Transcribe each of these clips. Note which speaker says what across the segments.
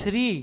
Speaker 1: 3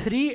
Speaker 1: 3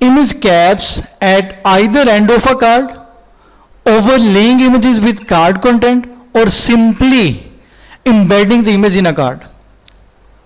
Speaker 1: image caps at either end of a card, overlaying images with card content, or simply embedding the image in a card.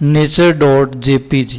Speaker 1: nature.jpg